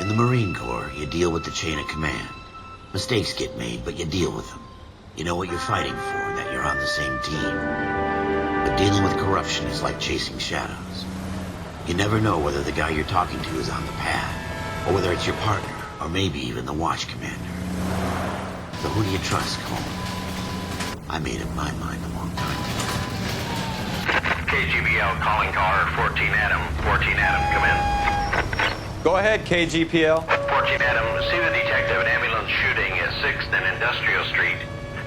In the Marine Corps, you deal with the chain of command. Mistakes get made, but you deal with them. You know what you're fighting for, and that you're on the same team. But dealing with corruption is like chasing shadows. You never know whether the guy you're talking to is on the pad, or whether it's your partner, or maybe even the watch commander. So who do you trust, Cole? I made up my mind a long time ago. KGBL calling car 14 Adam. 14 Adam, come in. Go ahead, KGPL. 14 Adam, see the detective, an ambulance shooting at 6th and Industrial Street.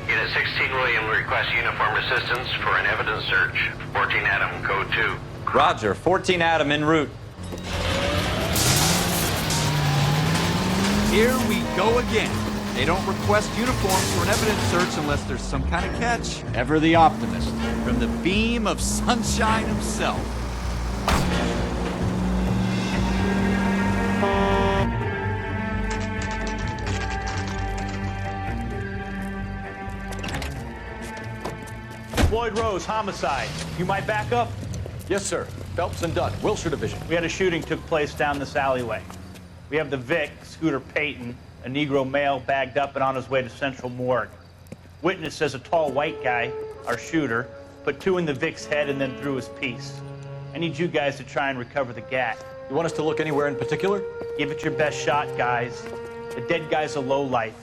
Unit 16 William requests uniform assistance for an evidence search. 14 Adam, code 2. Roger, 14 Adam en route. Here we go again. They don't request uniforms for an evidence search unless there's some kind of catch. Ever the optimist. From the beam of sunshine himself. Floyd Rose, homicide. You might back up? Yes, sir. Phelps and Dunn, Wilshire Division. We had a shooting took place down this alleyway. We have the Vic, Scooter Payton, a Negro male bagged up and on his way to Central Morgue. Witness says a tall white guy, our shooter, put 2 in the Vic's head and then threw his piece. I need you guys to try and recover the gat. You want us to look anywhere in particular? Give it your best shot, guys. The dead guy's a lowlife.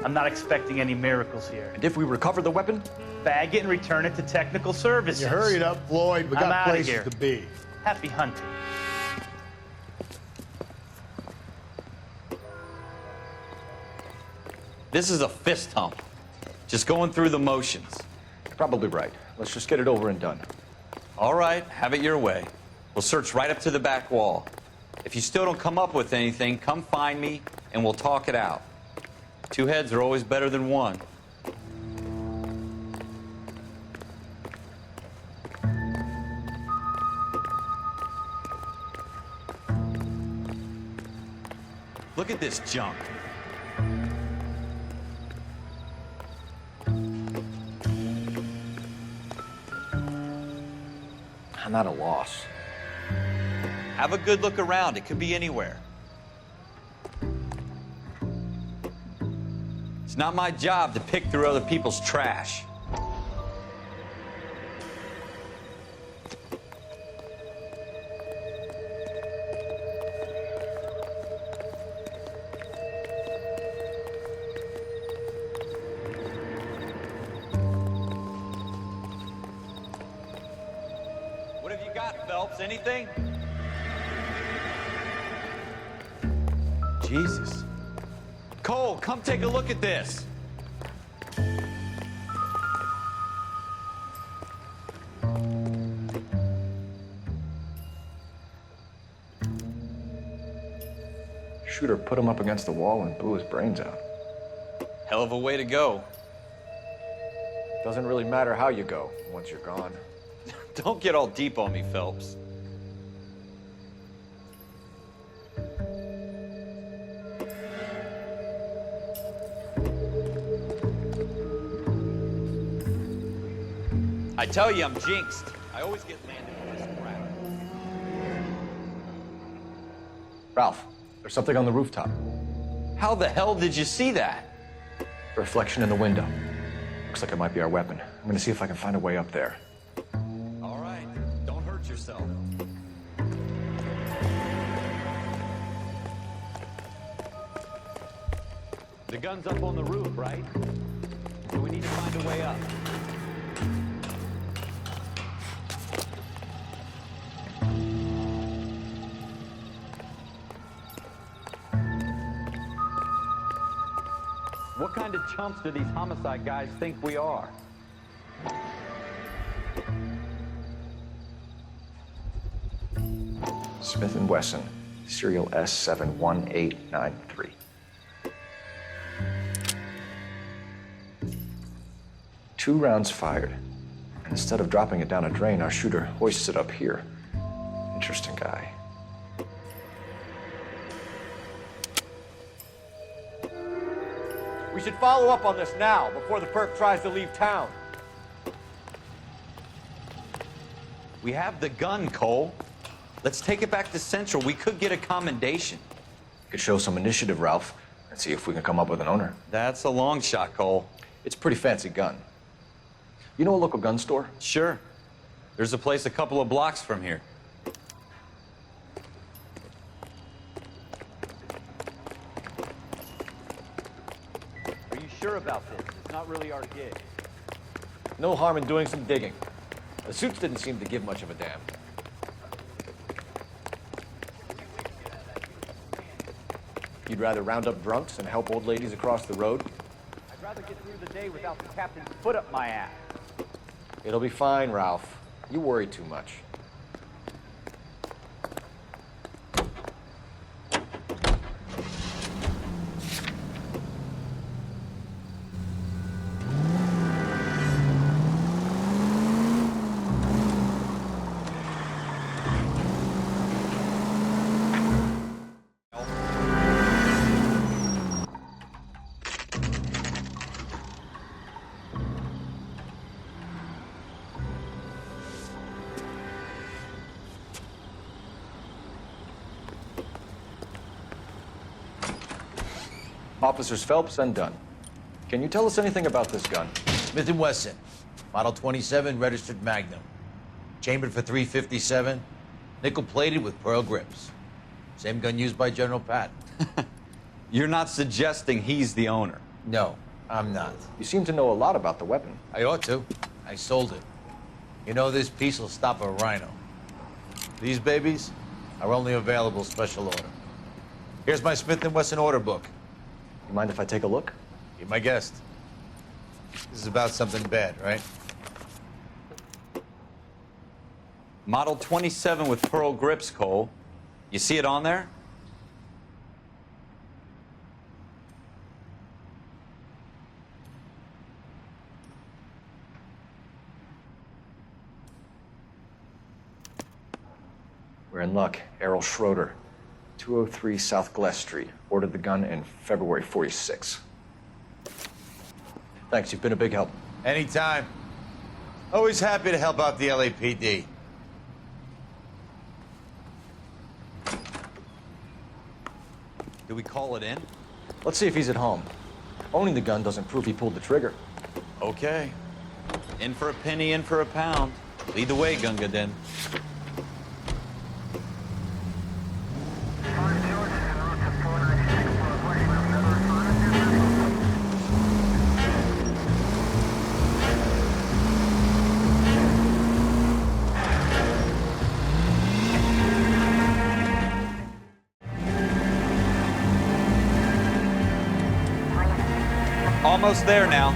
I'm not expecting any miracles here. And if we recover the weapon? Bag it and return it to technical services. You hurry it up, Floyd. We I'm got outta places here. to be. Happy hunting. This is a fist hump. Just going through the motions. You're probably right. Let's just get it over and done. All right, have it your way. We'll search right up to the back wall. If you still don't come up with anything, come find me and we'll talk it out. 2 heads are always better than 1. Look at this junk. I'm at a loss. Have a good look around. It could be anywhere. It's not my job to pick through other people's trash. What have you got, Phelps? Anything? Jesus. Cole, come take a look at this. Shooter put him up against the wall and blew his brains out. Hell of a way to go. Doesn't really matter how you go once you're gone. Don't get all deep on me, Phelps. I tell you, I'm jinxed. I always get landed on this crap. Ralph, there's something on the rooftop. How the hell did you see that? Reflection in the window. Looks like it might be our weapon. I'm gonna see if I can find a way up there. All right, don't hurt yourself. The gun's up on the roof, right? So we need to find a way up. What kind of chumps do these homicide guys think we are? Smith & Wesson, serial S71893. Two rounds fired. And instead of dropping it down a drain, our shooter hoists it up here. Interesting guy. We should follow up on this now, before the perp tries to leave town. We have the gun, Cole. Let's take it back to Central. We could get a commendation. You could show some initiative, Ralph, and see if we can come up with an owner. That's a long shot, Cole. It's a pretty fancy gun. You know a local gun store? Sure. There's a place a couple of blocks from here. Are you sure about this? It's not really our gig. No harm in doing some digging. The suits didn't seem to give much of a damn. You'd rather round up drunks and help old ladies across the road? I'd rather get through the day without the captain's foot up my ass. It'll be fine, Ralph. You worry too much. Officers Phelps and Dunn. Can you tell us anything about this gun? Smith & Wesson, Model 27, registered Magnum. Chambered for .357, nickel-plated with pearl grips. Same gun used by General Patton. You're not suggesting he's the owner? No, I'm not. You seem to know a lot about the weapon. I ought to. I sold it. You know, this piece will stop a rhino. These babies are only available special order. Here's my Smith & Wesson order book. You mind if I take a look? Be my guest. This is about something bad, right? Model 27 with pearl grips, Cole. You see it on there? We're in luck. Errol Schroeder, 203 South Glass Street. Ordered the gun in February '46. Thanks, you've been a big help. Anytime. Always happy to help out the LAPD. Do we call it in? Let's see if he's at home. Owning the gun doesn't prove he pulled the trigger. Okay. In for a penny, in for a pound. Lead the way, Gunga Din. Almost there now.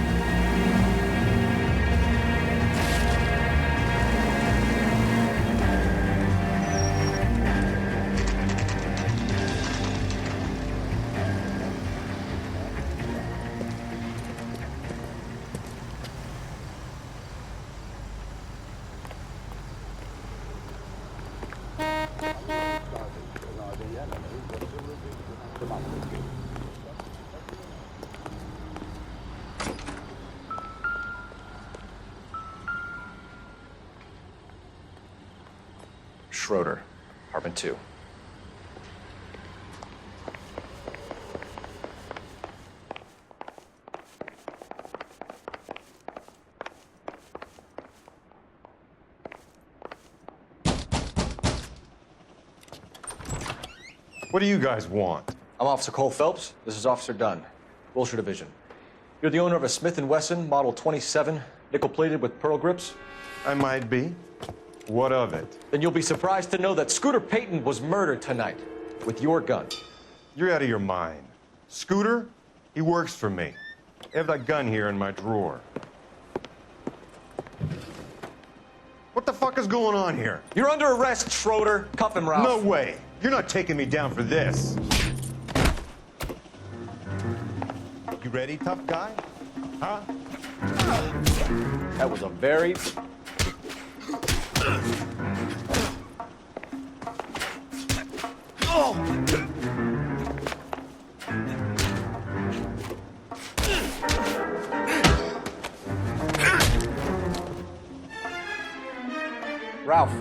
Schroeder, apartment 2. What do you guys want? I'm Officer Cole Phelps. This is Officer Dunn, Wilshire Division. You're the owner of a Smith & Wesson Model 27, nickel-plated with pearl grips? I might be. What of it? Then you'll be surprised to know that Scooter Payton was murdered tonight with your gun. You're out of your mind. Scooter? He works for me. I have that gun here in my drawer. What the fuck is going on here? You're under arrest, Schroeder. Cuff him, Ralph. No way. You're not taking me down for this. You ready, tough guy? Huh? That was a very... Ralph,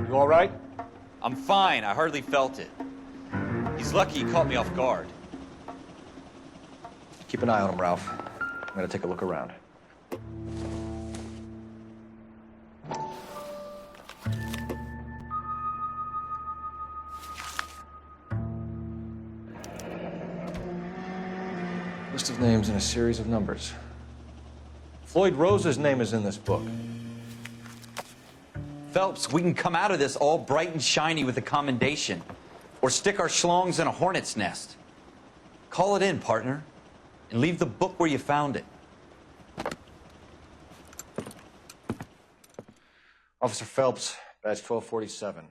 you all right? I'm fine. I hardly felt it. He's He's lucky he caught me off guard. Keep an eye on him, Ralph. I'm gonna take a look around. List of names and a series of numbers. Floyd Rose's name is in this book. Phelps, we can come out of this all bright and shiny with a commendation. Or stick our schlongs in a hornet's nest. Call it in, partner. And leave the book where you found it. Officer Phelps, badge 1247.